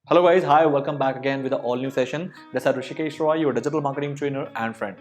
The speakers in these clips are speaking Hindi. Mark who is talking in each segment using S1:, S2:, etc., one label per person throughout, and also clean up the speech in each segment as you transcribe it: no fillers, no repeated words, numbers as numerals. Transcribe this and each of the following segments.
S1: Hello guys, hi, welcome back again with an all new session. This is Hrishikesh Roy, your digital marketing trainer and friend.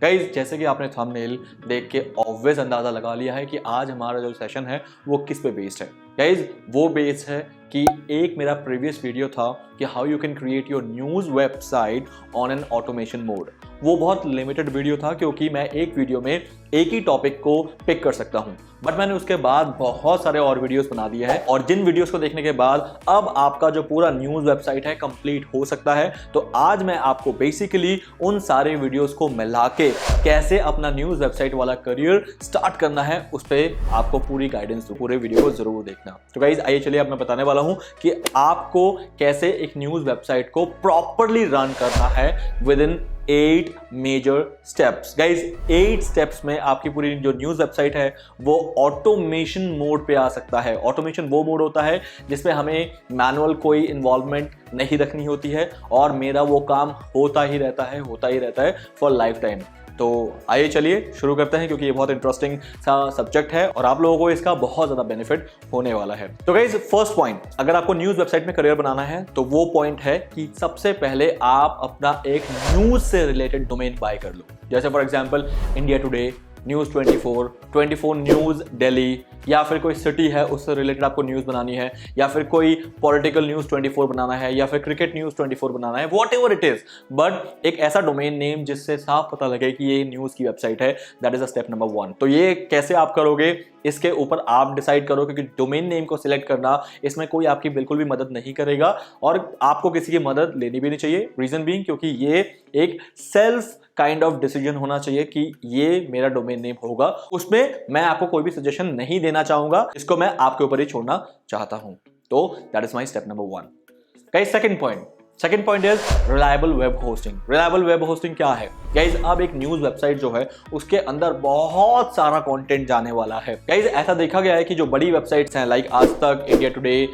S1: Guys जैसे कि आपने थंबनेल देख के ऑब्वियस अंदाजा लगा लिया है कि आज हमारा जो सेशन है वो किस पे बेस्ड है। गाइज वो बेस्ड है कि एक मेरा प्रीवियस वीडियो था कि how you can create your news website on an automation mode. वो बहुत लिमिटेड वीडियो था क्योंकि मैं एक वीडियो में एक ही टॉपिक को पिक कर सकता हूं, बट मैंने उसके बाद बहुत सारे और वीडियोस बना दिए हैं और जिन वीडियोस को देखने के बाद अब आपका जो पूरा न्यूज़ वेबसाइट है कंप्लीट हो सकता है। तो आज मैं आपको बेसिकली उन सारे वीडियोस को मिला के कैसे अपना न्यूज़ वेबसाइट वाला करियर स्टार्ट करना है उस पर आपको पूरी गाइडेंस, पूरे वीडियो को जरूर देखना। तो गाइज आइए चलिए अब मैं बताने वाला हूं कि आपको कैसे एक न्यूज़ वेबसाइट को प्रॉपरली रन करना है within 8 major steps. Guys 8 steps में आपकी पूरी जो न्यूज़ वेबसाइट है वो ऑटोमेशन मोड पे आ सकता है। ऑटोमेशन वो मोड होता है जिसमें हमें मैनुअल कोई इन्वॉल्वमेंट नहीं रखनी होती है और मेरा वो काम होता ही रहता है फॉर लाइफ टाइम। तो आइए चलिए शुरू करते हैं क्योंकि ये बहुत इंटरेस्टिंग सा सब्जेक्ट है और आप लोगों को इसका बहुत ज़्यादा बेनिफिट होने वाला है। तो गाइज फर्स्ट पॉइंट, अगर आपको न्यूज़ वेबसाइट में करियर बनाना है तो वो पॉइंट है कि सबसे पहले आप अपना एक न्यूज़ से रिलेटेड डोमेन बाय कर लो। जैसे for example India today, news 24 news Delhi, या फिर कोई सिटी है उससे रिलेटेड आपको न्यूज़ बनानी है, या फिर कोई पॉलिटिकल न्यूज़ 24 बनाना है, या फिर क्रिकेट न्यूज़ 24 बनाना है, what ever it is, but एक ऐसा डोमेन नेम जिससे साफ पता लगे कि ये न्यूज़ की वेबसाइट है। That is a step number 1। तो ये कैसे आप करोगे इसके ऊपर आप डिसाइड करो, क्योंकि डोमेन नेम को सिलेक्ट करना इसमें कोई आपकी बिल्कुल भी मदद नहीं करेगा और आपको किसी की मदद लेनी भी नहीं चाहिए। रीजन बीइंग क्योंकि ये एक सेल्फ काइंड ऑफ डिसीजन होना चाहिए कि ये मेरा डोमेन नेम होगा। उसमें मैं आपको कोई भी सजेशन नहीं देना चाहूंगा, इसको मैं आपके ऊपर ही छोड़ना चाहता हूं। तो that is my step number 1। Guys second point is reliable web hosting. Reliable web hosting क्या है गाइज? अब एक न्यूज़ वेबसाइट जो है उसके अंदर बहुत सारा कंटेंट जाने वाला है। गाइज ऐसा देखा गया है कि जो बड़ी वेबसाइट्स हैं लाइक आज तक, इंडिया टुडे,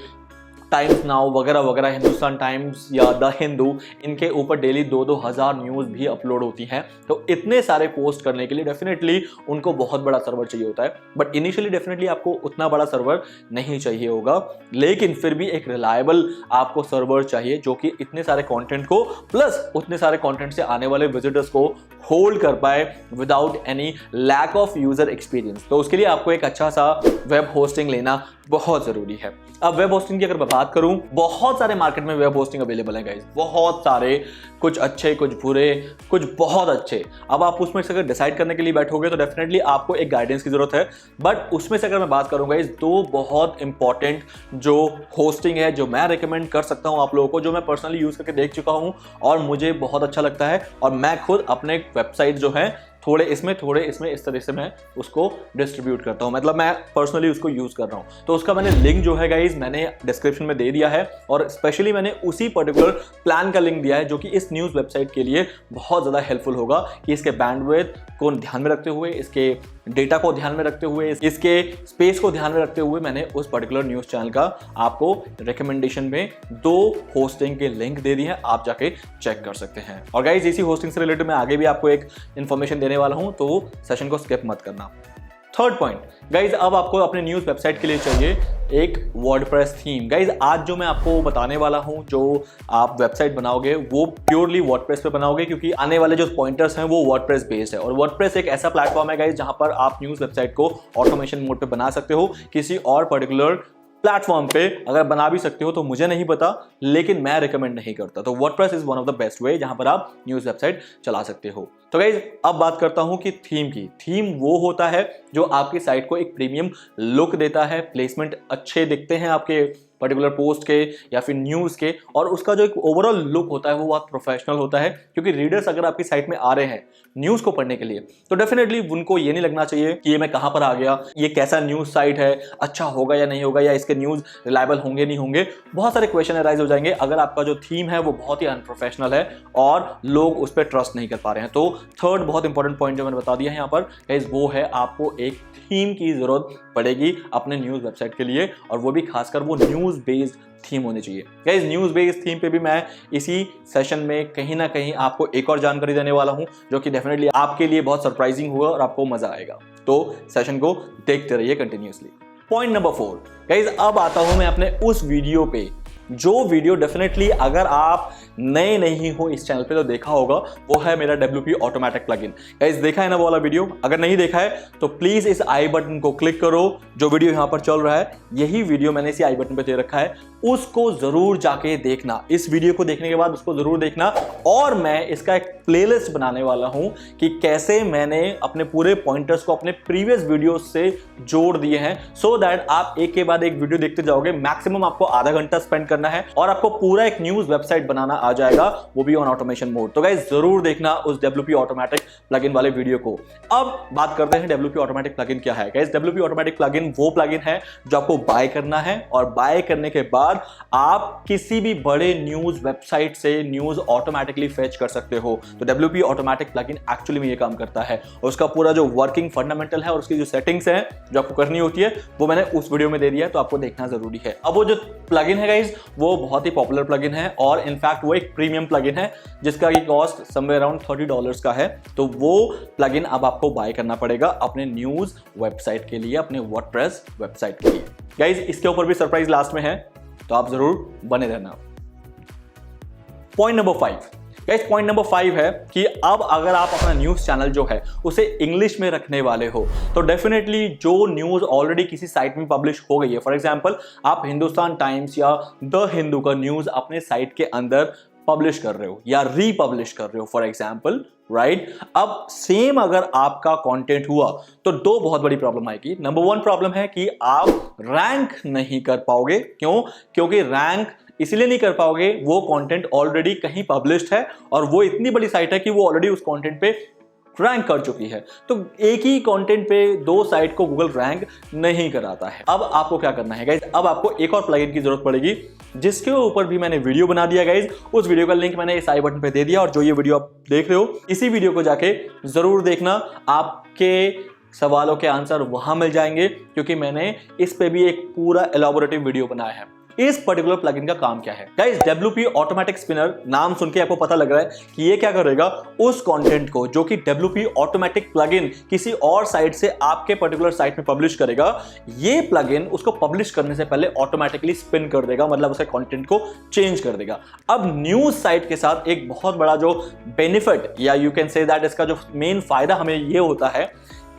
S1: टाइम्स नाउ वगैरह वगैरह, हिंदुस्तान टाइम्स या द हिंदू, इनके ऊपर डेली 2-2 हज़ार न्यूज़ भी अपलोड होती हैं। तो इतने सारे पोस्ट करने के लिए डेफिनेटली उनको बहुत बड़ा सर्वर चाहिए होता है, बट इनिशियली डेफिनेटली आपको उतना बड़ा सर्वर नहीं चाहिए होगा, लेकिन फिर भी एक रिलायबल आपको सर्वर चाहिए जो कि इतने सारे कंटेंट को प्लस उतने सारे कंटेंट से आने वाले विजिटर्स को होल्ड कर पाए without any lack of user experience. तो उसके लिए आपको एक अच्छा सा वेब होस्टिंग लेना बहुत जरूरी है। अब वेब होस्टिंग की अगर मैं बात करूं, बहुत सारे मार्केट में वेब होस्टिंग अवेलेबल है गाइस, बहुत सारे, कुछ अच्छे, कुछ बुरे, कुछ बहुत अच्छे। अब आप उसमें से अगर डिसाइड करने के लिए बैठोगे तो डेफिनेटली आपको एक गाइडेंस की जरूरत है, बट उसमें से अगर मैं बात करूंगा इस 2 बहुत इंपॉर्टेंट जो होस्टिंग है जो मैं रिकमेंड कर सकता हूं आप लोगों को, जो मैं पर्सनली यूज करके देख चुका हूं और मुझे बहुत अच्छा लगता है और मैं खुद अपने वेबसाइट जो है थोड़े इसमें इस तरह से मैं उसको डिस्ट्रीब्यूट करता हूं, मतलब मैं पर्सनली उसको यूज कर रहा हूं। तो उसका मैंने लिंक जो है गाइज मैंने डिस्क्रिप्शन में दे दिया है और स्पेशली मैंने उसी पर्टिकुलर प्लान का लिंक दिया है जो कि इस न्यूज़ वेबसाइट के लिए बहुत ज़्यादा हेल्पफुल होगा कि इसके बैंडविड्थ को ध्यान में रखते हुए, इसके डेटा को ध्यान में रखते हुए, इसके स्पेस को ध्यान में रखते हुए मैंने उस पर्टिकुलर न्यूज़ चैनल का आपको रिकमेंडेशन में 2 होस्टिंग के लिंक दे दी है, आप जाके चेक कर सकते हैं। और गाइज इसी होस्टिंग से रिलेटेड मैं आगे भी आपको एक इन्फॉर्मेशन देने वाला हूं, तो सेशन को स्किप मत करना। थर्ड पॉइंट गाइज, अब आपको अपने न्यूज़ वेबसाइट के लिए चाहिए एक वर्डप्रेस थीम। गाइज आज जो मैं आपको बताने वाला हूं, जो आप वेबसाइट बनाओगे वो प्योरली वर्डप्रेस पे बनाओगे, क्योंकि आने वाले जो पॉइंटर्स हैं वो वर्डप्रेस बेस्ड है और वर्डप्रेस एक ऐसा प्लेटफॉर्म है गाइज जहां पर आप न्यूज़ वेबसाइट को ऑटोमेशन मोड पे बना सकते हो। किसी और पर्टिकुलर प्लेटफॉर्म पे अगर बना भी सकते हो तो मुझे नहीं पता, लेकिन मैं रिकमेंड नहीं करता। तो WordPress is one of the best way जहां पर आप न्यूज़ वेबसाइट चला सकते हो। तो गाइज अब बात करता हूं कि थीम की। थीम वो होता है जो आपकी साइट को एक प्रीमियम लुक देता है, प्लेसमेंट अच्छे दिखते हैं आपके पर्टिकुलर पोस्ट के या फिर न्यूज़ के, और उसका जो एक ओवरऑल लुक होता है वो बहुत प्रोफेशनल होता है, क्योंकि रीडर्स अगर आपकी साइट में आ रहे हैं न्यूज़ को पढ़ने के लिए तो डेफिनेटली उनको ये नहीं लगना चाहिए कि ये मैं कहां पर आ गया, ये कैसा न्यूज़ साइट है, अच्छा होगा या नहीं होगा, या इसके न्यूज़ रिलायबल होंगे नहीं होंगे। बहुत सारे क्वेश्चन अराइज हो जाएंगे अगर आपका जो थीम है वो बहुत ही अनप्रोफेशनल है और लोग उस पर ट्रस्ट नहीं कर पा रहे हैं। तो थर्ड बहुत इंपॉर्टेंट पॉइंट जो मैंने बता दिया है यहाँ पर गाइस, वो है आपको एक थीम की जरूरत पड़ेगी अपने न्यूज़ वेबसाइट के लिए, और वो भी खासकर वो न्यूज़ बेस्ड थीम होनी चाहिए। गाइस न्यूज़ बेस्ड थीम पे भी मैं इसी सेशन में कहीं ना कहीं आपको एक और जानकारी देने वाला हूं जो कि डेफिनेटली आपके लिए बहुत सरप्राइजिंग होगा और आपको मजा आएगा। तो सेशन को देखते रहिए कंटिन्यूअसली। पॉइंट नंबर 4 गाइस, अब आता हूं मैं अपने उस वीडियो पे जो वीडियो डेफिनेटली अगर आप नए नहीं हो इस चैनल पे तो देखा होगा, वो है मेरा WP ऑटोमेटिक प्लगइन। गाइस देखा है ना वो वाला वीडियो? अगर नहीं देखा है तो प्लीज इस आई बटन को क्लिक करो, जो वीडियो यहां पर चल रहा है यही वीडियो मैंने इसी आई बटन पे दे रखा है, उसको जरूर जाके देखना। इस वीडियो को देखने के बाद उसको जरूर देखना। और मैं इसका एक प्लेलिस्ट बनाने वाला हूं कि कैसे मैंने अपने पूरे पॉइंटर्स को अपने प्रीवियस वीडियो से जोड़ दिए हैं, सो दैट आप एक के बाद एक वीडियो देखते जाओगे। मैक्सिमम आपको आधा घंटा स्पेंड करना है और आपको पूरा एक न्यूज वेबसाइट बनाना आ जाएगा, वो भी ऑन ऑटोमेशन मोड। तो गाइस जरूर देखना उस WP ऑटोमेटिक प्लगइन वाले वीडियो को। अब बात करते हैं WP ऑटोमेटिक प्लगइन क्या है। गाइस WP ऑटोमेटिक प्लगइन वो प्लगइन है जो आपको बाय करना है और बाय करने के बाद आप किसी भी बड़े न्यूज वेबसाइट से न्यूज ऑटोमेटिकली फेच कर सकते हो। तो WP ऑटोमेटिक प्लगइन एक्चुअली में ये काम करता है और उसका पूरा जो वर्किंग फंडामेंटल है और उसकी जो सेटिंग्स है जो आपको करनी होती है वो मैंने उस वीडियो में दे दिया है, तो आपको देखना जरूरी है। अब वो जो प्लगइन है गाइस वो बहुत ही पॉपुलर प्लगइन है और इनफैक्ट वो एक प्रीमियम प्लगइन है जिसका की कॉस्ट समवेयर अराउंड $30 का है। तो वो प्लगइन अब आपको बाय करना पड़ेगा अपने न्यूज वेबसाइट के लिए, अपने वर्डप्रेस वेबसाइट के लिए। गाइस इसके ऊपर भी सरप्राइज लास्ट में है, तो आप जरूर बने रहना। Point number 5 guys, point number 5 है कि अब अगर आप अपना न्यूज चैनल जो है उसे इंग्लिश में रखने वाले हो तो डेफिनेटली जो न्यूज ऑलरेडी किसी साइट में पब्लिश हो गई है, फॉर एग्जांपल आप हिंदुस्तान टाइम्स या द हिंदू का न्यूज अपने साइट के अंदर पब्लिश कर रहे हो या रीपब्लिश कर रहे हो फॉर एग्जांपल, राइट। अब सेम अगर आपका कंटेंट हुआ तो दो बहुत बड़ी प्रॉब्लम आएगी। नंबर 1 प्रॉब्लम है कि आप रैंक नहीं कर पाओगे। क्यों? क्योंकि रैंक इसलिए नहीं कर पाओगे, वो कंटेंट ऑलरेडी कहीं पब्लिश्ड है और वो इतनी बड़ी साइट है कि वो ऑलरेडी उस कंटेंट पे रैंक कर चुकी है। तो एक ही कंटेंट पे 2 साइट को गूगल रैंक नहीं कराता है। अब आपको क्या करना है गाइज, अब आपको एक और प्लगइन की जरूरत पड़ेगी जिसके ऊपर भी मैंने वीडियो बना दिया गाइज। उस वीडियो का लिंक मैंने इस आई बटन पे दे दिया और जो ये वीडियो आप देख रहे हो इसी वीडियो को जाके जरूर देखना, आपके सवालों के आंसर वहां मिल जाएंगे क्योंकि मैंने इस पे भी एक पूरा एलैबोरेटिव वीडियो बनाया है। इस पर्टिकुलर प्लगइन का काम क्या है गाइस? WP ऑटोमेटिक स्पिनर नाम सुन के आपको पता लग रहा है कि ये क्या करेगा, उस कंटेंट को जो कि WP ऑटोमेटिक प्लगइन किसी और साइट से आपके पर्टिकुलर साइट में पब्लिश करेगा, ये प्लगइन उसको पब्लिश करने से पहले ऑटोमेटिकली स्पिन कर देगा, मतलब उसके कंटेंट को चेंज कर देगा। अब न्यूज साइट के साथ एक बहुत बड़ा जो बेनिफिट या यू कैन से दैट इसका जो मेन फायदा हमें ये होता है,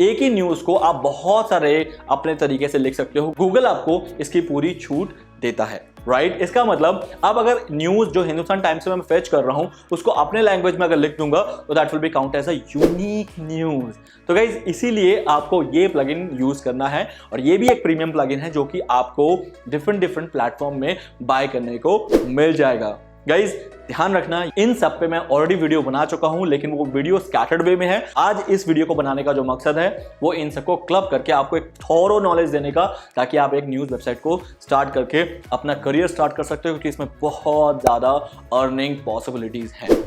S1: एक ही न्यूज को आप बहुत सारे अपने तरीके से लिख सकते हो। गूगल आपको इसकी पूरी छूट देता है, राइट। इसका मतलब अब अगर न्यूज जो हिंदुस्तान टाइम्स से मैं फेच कर रहा हूं उसको अपने लैंग्वेज में अगर लिख दूंगा तो that will be count as a unique news. तो गाइज इसीलिए आपको ये प्लगइन यूज करना है और ये भी एक प्रीमियम प्लगइन है जो कि आपको डिफरेंट प्लेटफॉर्म में बाय करने को मिल जाएगा। गाइज ध्यान रखना, इन सब पे मैं ऑलरेडी वीडियो बना चुका हूं लेकिन वो वीडियो स्कैटर्ड वे में है। आज इस वीडियो को बनाने का जो मकसद है वो इन सबको क्लब करके आपको एक थॉरो नॉलेज देने का, ताकि आप एक न्यूज वेबसाइट को स्टार्ट करके अपना करियर स्टार्ट कर सकते हो क्योंकि इसमें बहुत ज्यादा अर्निंग पॉसिबिलिटीज हैं।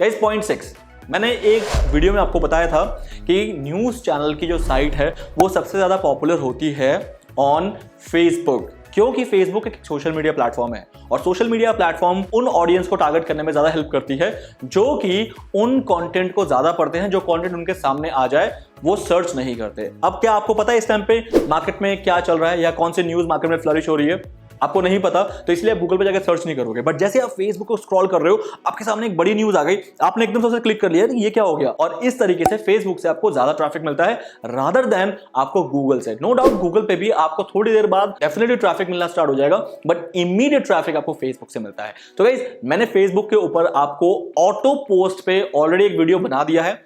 S1: गाइज पॉइंट 6, मैंने एक वीडियो में आपको बताया था कि न्यूज चैनल की जो साइट है वो सबसे ज्यादा पॉपुलर होती है ऑन फेसबुक, क्योंकि फेसबुक एक सोशल मीडिया प्लेटफॉर्म है और सोशल मीडिया प्लेटफॉर्म उन ऑडियंस को टारगेट करने में ज्यादा हेल्प करती है जो कि उन कंटेंट को ज्यादा पढ़ते हैं, जो कंटेंट उनके सामने आ जाए वो सर्च नहीं करते। अब क्या आपको पता है इस टाइम पे मार्केट में क्या चल रहा है या कौन सी न्यूज मार्केट में फ्लरिश हो रही है? आपको नहीं पता, तो इसलिए आप गूगल पे जाकर सर्च नहीं करोगे। बट जैसे आप फेसबुक को स्क्रॉल कर रहे हो, आपके सामने एक बड़ी न्यूज आ गई, आपने एकदम से उसे क्लिक कर लिया, ये क्या हो गया, और इस तरीके से फेसबुक से आपको ज्यादा ट्रैफिक मिलता है रादर देन आपको गूगल से। नो डाउट गूगल पे भी आपको थोड़ी देर बाद डेफिनेटली ट्रैफिक मिलना स्टार्ट हो जाएगा, बट इमीडिएट ट्रैफिक आपको फेसबुक से मिलता है। तो गाइस मैंने फेसबुक के ऊपर आपको ऑटो पोस्ट पे ऑलरेडी एक वीडियो बना दिया है।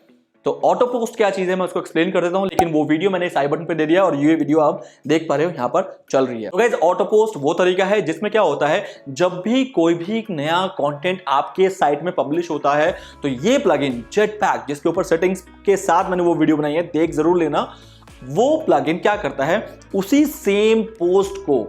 S1: तो ऑटो पोस्ट क्या चीज है मैं उसको एक्सप्लेन कर देता हूं, लेकिन वो वीडियो मैंने इस आई बटन पे दे दिया और ये वीडियो आप देख पा रहे हो यहां पर चल रही है। तो गाइस ऑटो पोस्ट वो तरीका है जिसमें क्या होता है, जब भी कोई भी नया कंटेंट आपके साइट में पब्लिश होता है तो ये प्लगइन जेटपैक, जिसके ऊपर सेटिंग्स के साथ मैंने वो वीडियो बनाई है, देख जरूर लेना, वो प्लगइन क्या करता है, उसी सेम पोस्ट को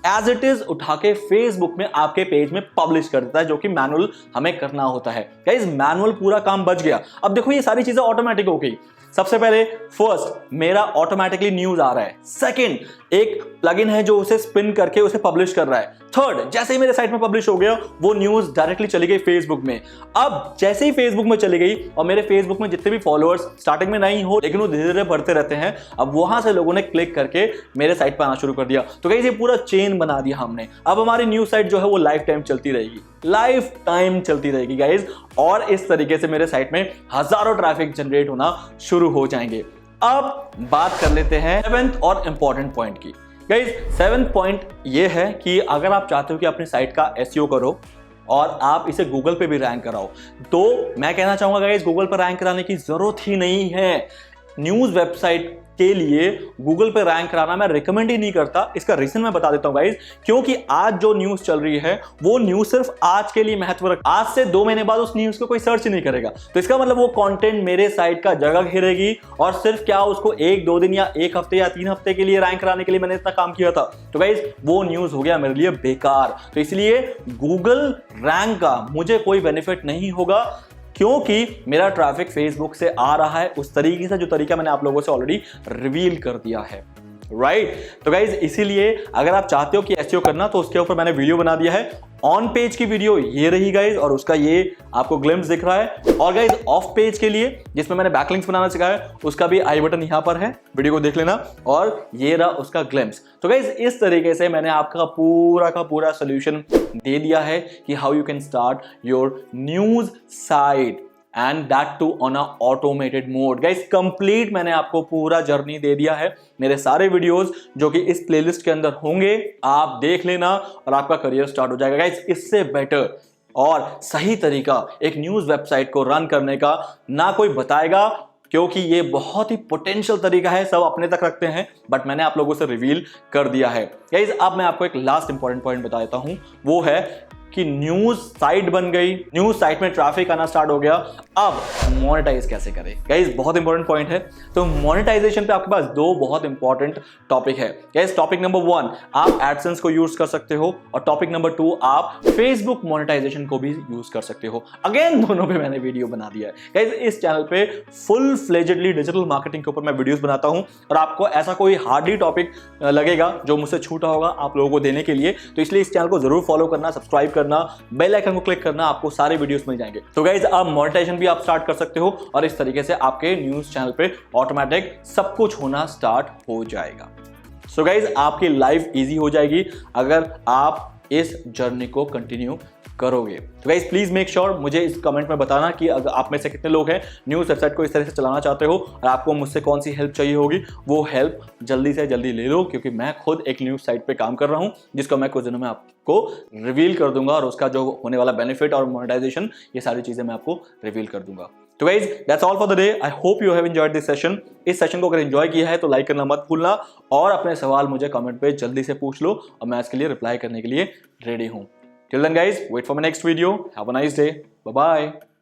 S1: एज इट इज उठा के फेसबुक में आपके पेज में पब्लिश कर देता है, जो कि मैनुअल हमें करना होता है। गाइस मैनुअल पूरा काम बच गया। अब देखो ये सारी चीजें ऑटोमेटिक हो गई। सबसे पहले फर्स्ट मेरा ऑटोमेटिकली न्यूज आ रहा है। सेकंड एक प्लगइन है जो उसे स्पिन करके उसे पब्लिश कर रहा है। थर्ड, जैसे ही मेरे साइट में पब्लिश हो गया वो न्यूज डायरेक्टली चली गई फेसबुक में। अब जैसे ही फेसबुक में चली गई और मेरे फेसबुक में जितने भी फॉलोअर्स स्टार्टिंग में नहीं हो लेकिन वो धीरे धीरे बढ़ते रहते हैं, अब वहां से लोगों ने क्लिक करके मेरे साइट पर आना शुरू कर दिया। तो गाइस ये पूरा चेन बना दिया हमने। अब हमारी न्यूज साइट जो है वो लाइफ टाइम चलती रहेगी, लाइफ टाइम चलती रहेगी गाइस, और इस तरीके से मेरे साइट में हजारों ट्रैफिक जनरेट होना शुरू हो जाएंगे। अब बात कर लेते हैं 7th और इंपॉर्टेंट पॉइंट की। गाइस 7th पॉइंट ये है कि अगर आप चाहते हो कि अपनी साइट का एसईओ करो और आप इसे गूगल पे भी रैंक कराओ, तो मैं कहना चाहूंगा गाइस गूगल पर रैंक कराने की जरूरत ही नहीं है। न्यूज वेबसाइट के लिए गूगल पे रैंक कराना मैं रिकमेंड ही नहीं करता। इसका रीजन मैं बता देता हूं गाइस, क्योंकि आज जो न्यूज चल रही है वो न्यूज सिर्फ आज के लिए महत्व रखती है। आज से 2 महीने बाद उस न्यूज को कोई सर्च ही नहीं करेगा, तो इसका मतलब वो कंटेंट मेरे साइट का जगह घेरेगी और सिर्फ क्या उसको 1-2 दिन या 1 हफ्ते या 3 हफ्ते के लिए रैंक कराने के लिए मैंने इतना काम किया था, तो गाइस वो न्यूज हो गया मेरे लिए बेकार। तो इसलिए गूगल रैंक का मुझे कोई बेनिफिट नहीं होगा, क्योंकि मेरा ट्रैफिक फेसबुक से आ रहा है उस तरीके से जो तरीका मैंने आप लोगों से ऑलरेडी रिवील कर दिया है, राइट। तो गाइज इसीलिए अगर आप चाहते हो कि एसईओ करना तो उसके ऊपर मैंने वीडियो बना दिया है। ऑन पेज की वीडियो ये रही गाइज, और उसका ये आपको ग्लिम्स दिख रहा है। और गाइज ऑफ पेज के लिए जिसमें मैंने बैकलिंक्स बनाना सिखाया है उसका भी आई बटन यहां पर है, वीडियो को देख लेना। और ये रहा उसका ग्लिम्स। तो गाइज इस तरीके से मैंने आपका पूरा का पूरा सोल्यूशन दे दिया है कि how you can start your news site and that too on a automated mode. Guys complete मैंने आपको पूरा जर्नी दे दिया है। मेरे सारे वीडियोस जो कि इस प्लेलिस्ट के अंदर होंगे आप देख लेना और आपका करियर स्टार्ट हो जाएगा। गाइस इससे बेटर और सही तरीका एक न्यूज वेबसाइट को रन करने का ना कोई बताएगा, क्योंकि ये बहुत ही पोटेंशियल तरीका है, सब अपने तक रखते हैं, बट मैंने आप लोगों से रिवील कर दिया है। गाइस अब मैं आपको एक लास्ट इंपॉर्टेंट पॉइंट बता देता हूं, वो है कि न्यूज साइट बन गई, न्यूज साइट में ट्रैफिक आना स्टार्ट हो गया, अब मोनेटाइज कैसे करें। गाइस बहुत इंपॉर्टेंट पॉइंट है। तो मोनेटाइजेशन पे आपके पास 2 बहुत इंपॉर्टेंट टॉपिक है। गाइस टॉपिक नंबर 1 आप एडसेंस को यूज कर सकते हो, और टॉपिक नंबर 2 आप फेसबुक मोनेटाइजेशन को भी यूज कर सकते हो। अगेन दोनों पे मैंने वीडियो बना दिया है। गाइस इस चैनल पे फुल फ्लेजेडली डिजिटल मार्केटिंग के ऊपर मैं वीडियोस बनाता हूं, और आपको ऐसा कोई हार्डली टॉपिक लगेगा जो मुझसे छूटा होगा आप लोगों को देने के लिए। तो इसलिए इस चैनल को जरूर फॉलो करना, सब्सक्राइब करना, बेल आइकन को क्लिक करना, आपको सारे वीडियोस मिल जाएंगे। तो गाइस अब मोनेटाइजेशन भी आप स्टार्ट कर सकते हो, और इस तरीके से आपके न्यूज चैनल पे ऑटोमेटिक सब कुछ होना स्टार्ट हो जाएगा। सो गाइस आपकी लाइफ इजी हो जाएगी अगर आप इस जर्नी को कंटिन्यू करोगे। तो गाइस प्लीज मेक श्योर मुझे इस कमेंट में बताना कि अगर आप में से कितने लोग हैं न्यूज वेबसाइट को इस तरह से चलाना चाहते हो, और आपको मुझसे कौन सी हेल्प चाहिए होगी, वो हेल्प जल्दी से जल्दी ले लो, क्योंकि मैं खुद एक न्यूज साइट पे काम कर रहा हूं जिसको मैं कुछ दिनों में आपको रिवील कर दूंगा, और उसका जो होने वाला बेनिफिट और मोनेटाइजेशन ये सारी चीजें मैं आपको रिवील कर दूंगा। तो guys that's all for the day. I hope you have enjoyed this session. इस सेशन को अगर एंजॉय किया है तो लाइक करना मत भूलना, और अपने सवाल मुझे कमेंट पे जल्दी से पूछ लो, और मैं इसके लिए रिप्लाई करने के लिए रेडी हूं। Till then guys, wait for my next video. Have a nice day. Bye bye.